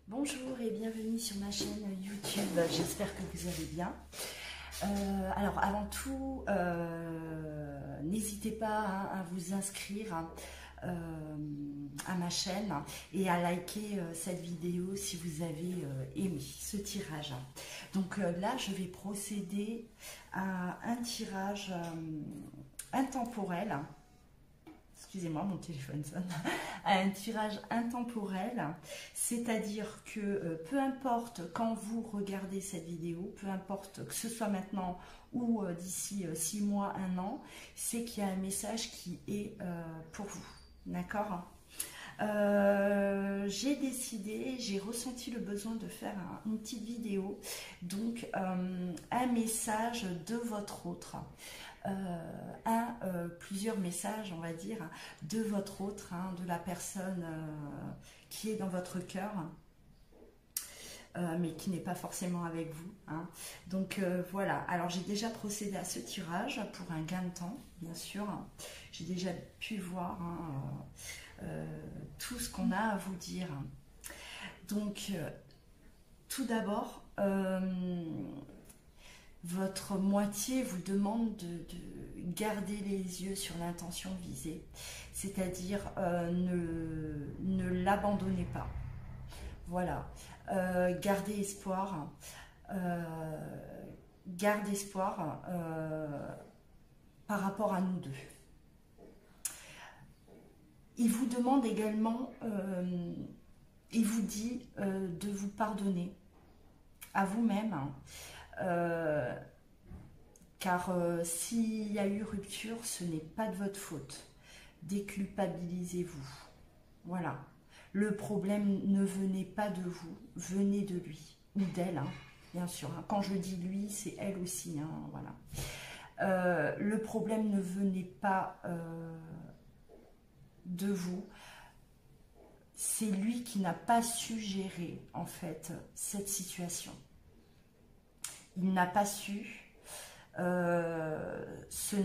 Bonjour et bienvenue sur ma chaîne YouTube, j'espère que vous allez bien. Alors avant tout, n'hésitez pas à vous inscrire à ma chaîne et à liker cette vidéo si vous avez aimé ce tirage. Donc là, je vais procéder à un tirage intemporel. Excusez-moi, mon téléphone sonne. À un tirage intemporel, c'est-à-dire que peu importe quand vous regardez cette vidéo, peu importe que ce soit maintenant ou d'ici 6 mois, 1 an, c'est qu'il y a un message qui est pour vous. D'accord ? J'ai décidé, j'ai ressenti le besoin de faire une petite vidéo, donc un message de votre autre. Plusieurs messages, on va dire, de votre autre, de la personne qui est dans votre cœur, mais qui n'est pas forcément avec vous. Donc voilà, alors j'ai déjà procédé à ce tirage pour un gain de temps, bien sûr. J'ai déjà pu voir tout ce qu'on a à vous dire. Donc, tout d'abord, votre moitié vous demande de garder les yeux sur l'intention visée, c'est-à-dire ne l'abandonnez pas. Voilà, gardez espoir, garde espoir par rapport à nous deux. Il vous demande également, il vous dit de vous pardonner à vous-même, car s'il y a eu rupture, ce n'est pas de votre faute. Déculpabilisez-vous. Voilà. Le problème ne venait pas de vous, venez de lui ou d'elle, bien sûr. Quand je dis lui, c'est elle aussi. Voilà. Le problème ne venait pas de vous. C'est lui qui n'a pas su gérer en fait cette situation. Il n'a pas su, ce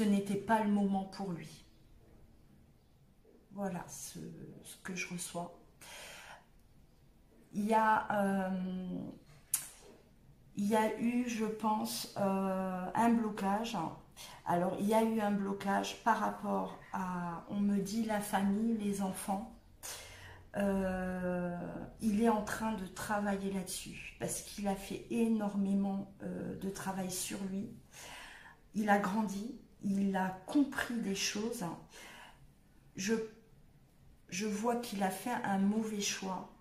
n'était pas le moment pour lui. Voilà ce que je reçois. Il y a eu, je pense, un blocage. Alors, il y a eu un blocage par rapport à, on me dit, la famille, les enfants. Il est en train de travailler là-dessus parce qu'il a fait énormément de travail sur lui. Il a grandi, il a compris des choses. Je vois qu'il a fait un mauvais choix.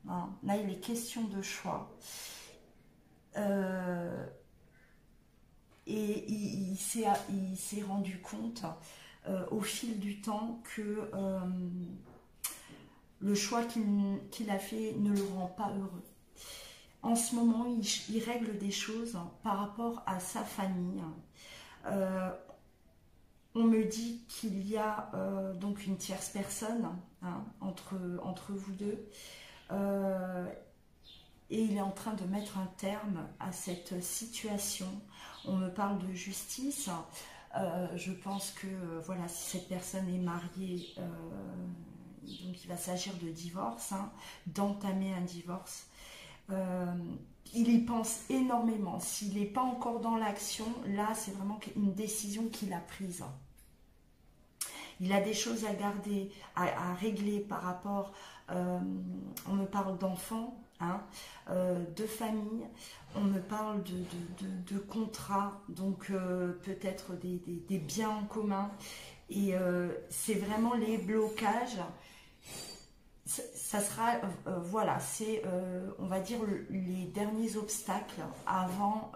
Là, il est question de choix. Et il s'est rendu compte au fil du temps que le choix qu'il a fait ne le rend pas heureux. En ce moment, il règle des choses par rapport à sa famille. On me dit qu'il y a donc une tierce personne entre vous deux. Et il est en train de mettre un terme à cette situation. On me parle de justice. Je pense que voilà, si cette personne est mariée, donc il va s'agir de divorce, d'entamer un divorce. Il y pense énormément. S'il n'est pas encore dans l'action, là c'est vraiment une décision qu'il a prise. Il a des choses à garder, à régler par rapport, on me parle d'enfants, de famille, on me parle de contrats, donc peut-être des biens en commun. Et c'est vraiment les blocages. Ça sera, voilà, c'est, on va dire, les derniers obstacles avant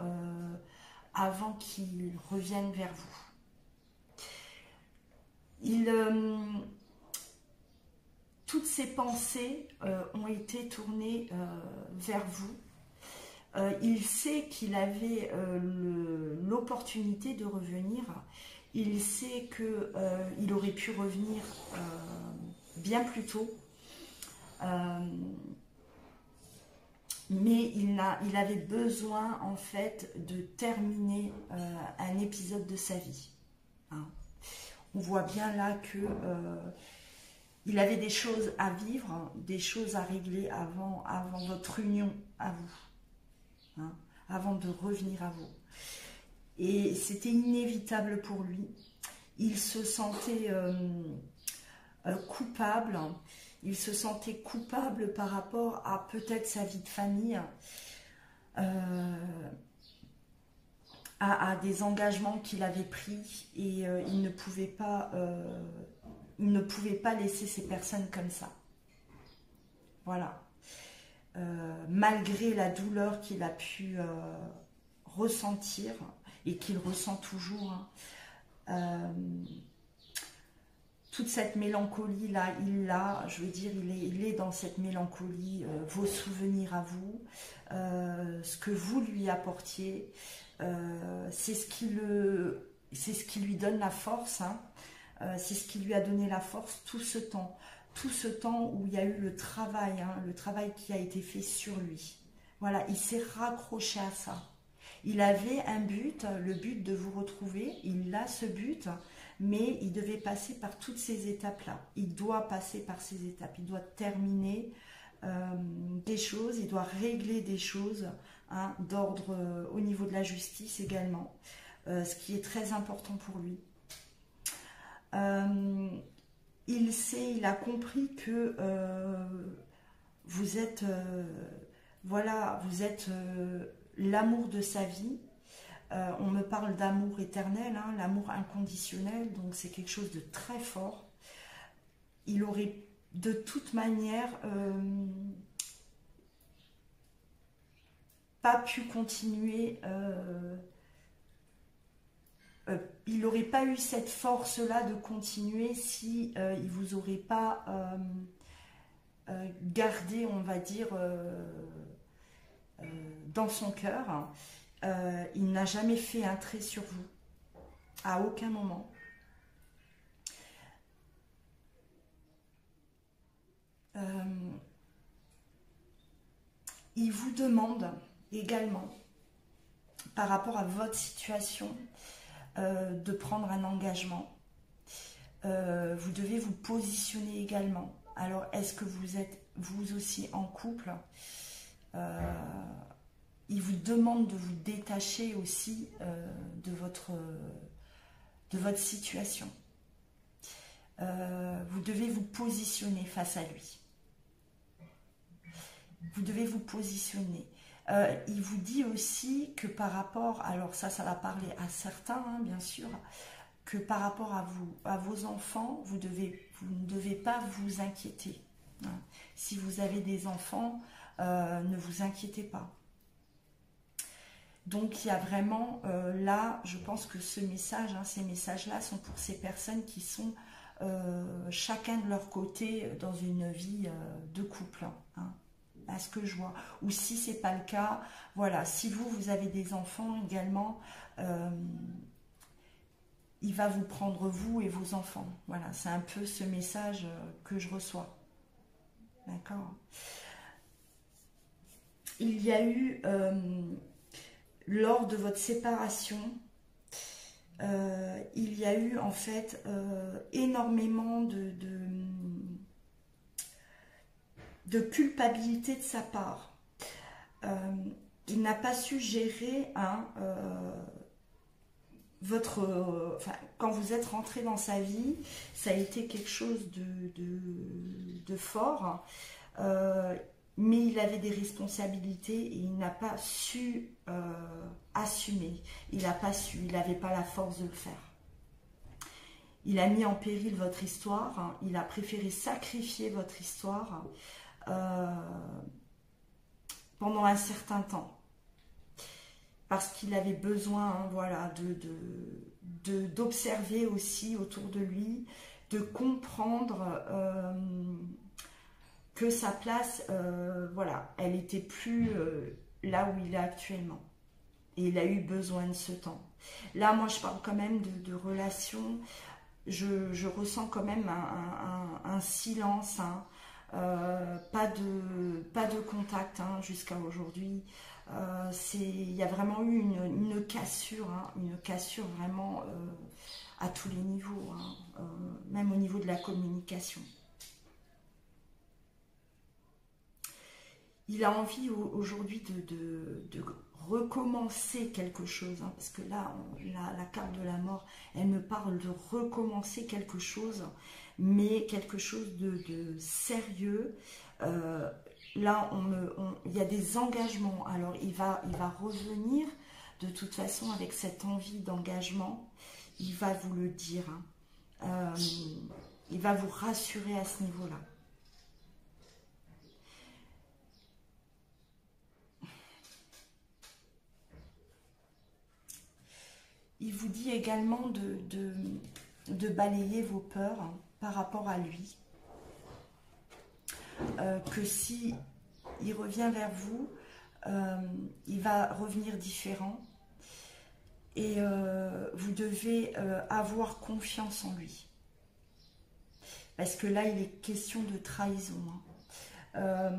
qu'ils reviennent vers vous. Toutes ses pensées ont été tournées vers vous. Il sait qu'il avait l'opportunité de revenir. Il sait qu'il aurait pu revenir bien plus tôt. Mais il avait besoin en fait de terminer un épisode de sa vie. On voit bien là que il avait des choses à vivre, hein, des choses à régler avant votre union à vous, hein, avant de revenir à vous. Et c'était inévitable pour lui. Il se sentait coupable. Il se sentait coupable par rapport à peut-être sa vie de famille, à des engagements qu'il avait pris, et il ne pouvait pas laisser ces personnes comme ça. Voilà. Malgré la douleur qu'il a pu ressentir, et qu'il ressent toujours, hein, toute cette mélancolie là, je veux dire, il est dans cette mélancolie, vos souvenirs à vous, ce que vous lui apportiez, c'est ce qui lui donne la force, hein, c'est ce qui lui a donné la force tout ce temps où il y a eu le travail, hein, le travail qui a été fait sur lui. Voilà, il s'est raccroché à ça. Il avait un but, le but de vous retrouver, il a ce but, mais il devait passer par toutes ces étapes-là. Il doit passer par ces étapes, il doit terminer des choses, il doit régler des choses, hein, d'ordre au niveau de la justice également, ce qui est très important pour lui. Il a compris que vous êtes, voilà, vous êtes l'amour de sa vie. On me parle d'amour éternel, hein, l'amour inconditionnel, donc c'est quelque chose de très fort. Il aurait de toute manière pas pu continuer, il n'aurait pas eu cette force-là de continuer si il vous aurait pas gardé, on va dire, dans son cœur. Il n'a jamais fait un trait sur vous, à aucun moment. Il vous demande également, par rapport à votre situation, de prendre un engagement. Vous devez vous positionner également. Alors, est-ce que vous êtes vous aussi en couple? Il vous demande de vous détacher aussi de votre situation. Vous devez vous positionner face à lui. Vous devez vous positionner. Il vous dit aussi que par rapport, alors ça va parler à certains, hein, bien sûr, que par rapport à vos enfants, vous ne devez pas vous inquiéter. Hein. Si vous avez des enfants, ne vous inquiétez pas. Donc il y a vraiment, là, je pense que ce message, hein, ces messages-là sont pour ces personnes qui sont chacun de leur côté dans une vie de couple, hein, à ce que je vois. Ou si ce n'est pas le cas, voilà, si vous avez des enfants également, il va vous prendre vous et vos enfants. Voilà, c'est un peu ce message que je reçois. D'accord. Il y a eu... lors de votre séparation, il y a eu en fait énormément de culpabilité de sa part. Il n'a pas su gérer quand vous êtes rentré dans sa vie, ça a été quelque chose de fort. Mais il avait des responsabilités et il n'a pas su assumer. Il n'a pas su, il n'avait pas la force de le faire. Il a mis en péril votre histoire, hein, il a préféré sacrifier votre histoire pendant un certain temps. Parce qu'il avait besoin, hein, voilà, d'observer aussi autour de lui, de comprendre... que sa place, voilà, elle n'était plus là où il est actuellement. Et il a eu besoin de ce temps. Là, moi, je parle quand même de relations. Je ressens quand même un silence, hein, pas de contact, hein, jusqu'à aujourd'hui. Il y a vraiment eu une cassure, hein, une cassure vraiment à tous les niveaux, hein, même au niveau de la communication. il a envie aujourd'hui de recommencer quelque chose, hein, parce que là, la carte de la mort, elle me parle de recommencer quelque chose, mais quelque chose de sérieux. Là, il y a des engagements. Alors, il va revenir de toute façon avec cette envie d'engagement. Il va vous le dire. Hein. Il va vous rassurer à ce niveau-là. Il vous dit également de balayer vos peurs, hein, par rapport à lui. Que si il revient vers vous, il va revenir différent. Et vous devez avoir confiance en lui. Parce que là, il est question de trahison. Hein.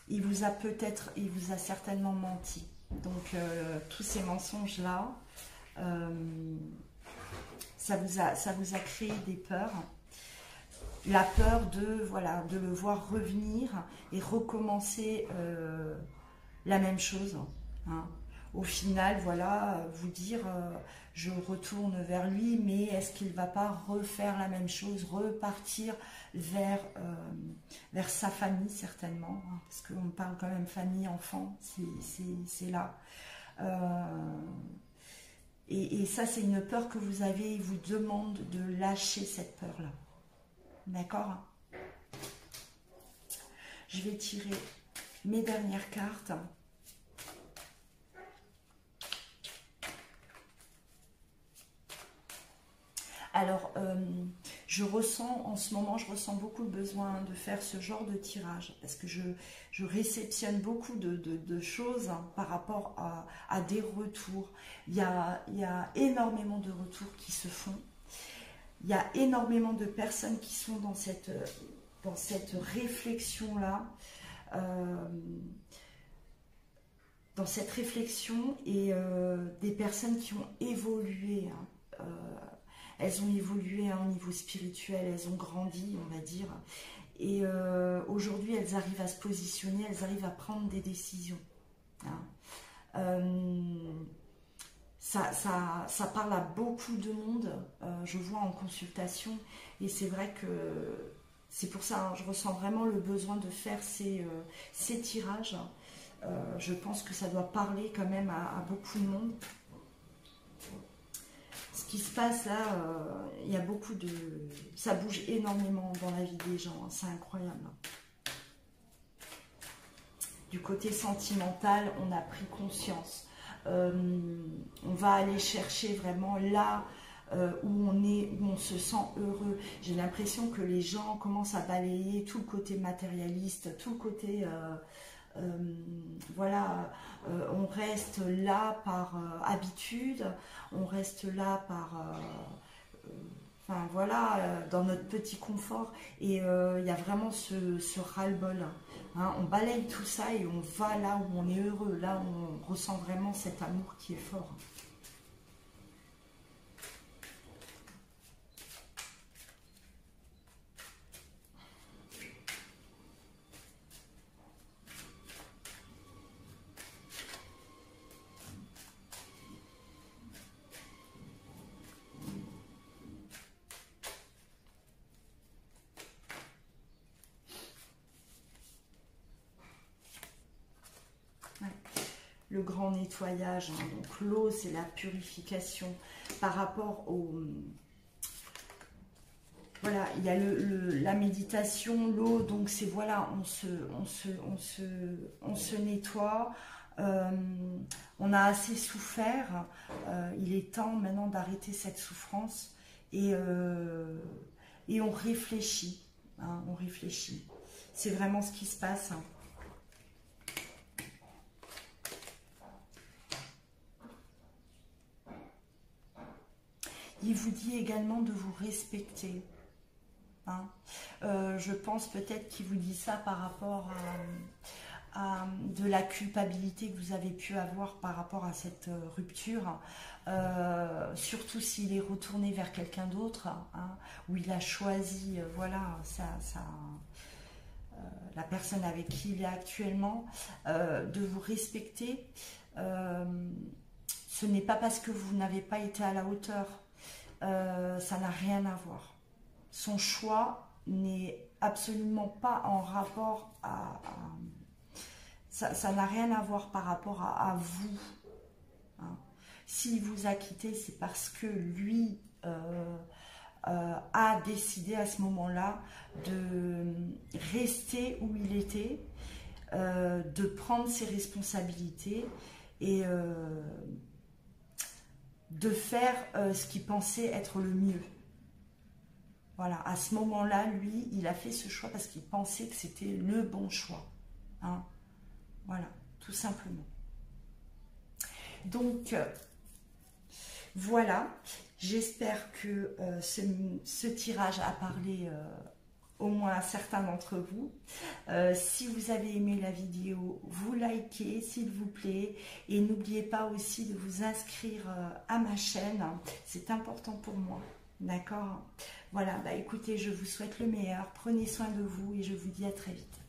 Il vous a certainement menti. Donc, tous ces mensonges-là, ça vous a créé des peurs. La peur de le voir revenir et recommencer la même chose. Hein. Au final, voilà, vous dire, je retourne vers lui, mais est-ce qu'il ne va pas refaire la même chose, repartir vers sa famille, certainement, hein, parce qu'on parle quand même famille, enfant, c'est là. Et ça, c'est une peur que vous avez, il vous demande de lâcher cette peur-là. D'accord? Je vais tirer mes dernières cartes. Alors, en ce moment, je ressens beaucoup le besoin de faire ce genre de tirage, parce que je réceptionne beaucoup de choses, hein, par rapport à des retours. Il y a énormément de retours qui se font. Il y a énormément de personnes qui sont dans cette réflexion-là, et des personnes qui ont évolué, hein, elles ont évolué, hein, au niveau spirituel, elles ont grandi, on va dire. Et aujourd'hui, elles arrivent à se positionner, elles arrivent à prendre des décisions. Hein. Ça parle à beaucoup de monde, je vois en consultation. Et c'est vrai que c'est pour ça, hein, je ressens vraiment le besoin de faire ces tirages. Je pense que ça doit parler quand même à beaucoup de monde. Ce qui se passe là, il y a beaucoup de... Ça bouge énormément dans la vie des gens, hein, c'est incroyable. Du côté sentimental, on a pris conscience. On va aller chercher vraiment là où on se sent heureux. J'ai l'impression que les gens commencent à balayer tout le côté matérialiste, tout le côté... voilà, on reste là par habitude, on reste là par... enfin voilà, dans notre petit confort. Et il y a vraiment ce ras-le-bol. Hein. On balaye tout ça et on va là où on est heureux, là où on ressent vraiment cet amour qui est fort. Le grand nettoyage, hein. Donc l'eau, c'est la purification par rapport au... Voilà, il y a la méditation, l'eau, donc c'est voilà, on se nettoie, on a assez souffert, il est temps maintenant d'arrêter cette souffrance et on réfléchit, hein, on réfléchit. C'est vraiment ce qui se passe. Hein. Il vous dit également de vous respecter. Hein. Je pense peut-être qu'il vous dit ça par rapport à de la culpabilité que vous avez pu avoir par rapport à cette rupture. Surtout s'il est retourné vers quelqu'un d'autre, hein, où il a choisi, voilà, la personne avec qui il est actuellement, de vous respecter. Ce n'est pas parce que vous n'avez pas été à la hauteur, ça n'a rien à voir. Son choix n'est absolument pas en rapport ça n'a rien à voir par rapport à vous. Hein. S'il vous a quitté, c'est parce que lui a décidé à ce moment-là de rester où il était, de prendre ses responsabilités et de faire ce qu'il pensait être le mieux. Voilà, à ce moment-là, lui, il a fait ce choix parce qu'il pensait que c'était le bon choix. Hein. Voilà, tout simplement. Donc, voilà, j'espère que ce tirage a parlé au moins à certains d'entre vous. Si vous avez aimé la vidéo, vous likez s'il vous plaît. Et n'oubliez pas aussi de vous inscrire à ma chaîne. C'est important pour moi. D'accord? Voilà, bah écoutez, je vous souhaite le meilleur. Prenez soin de vous et je vous dis à très vite.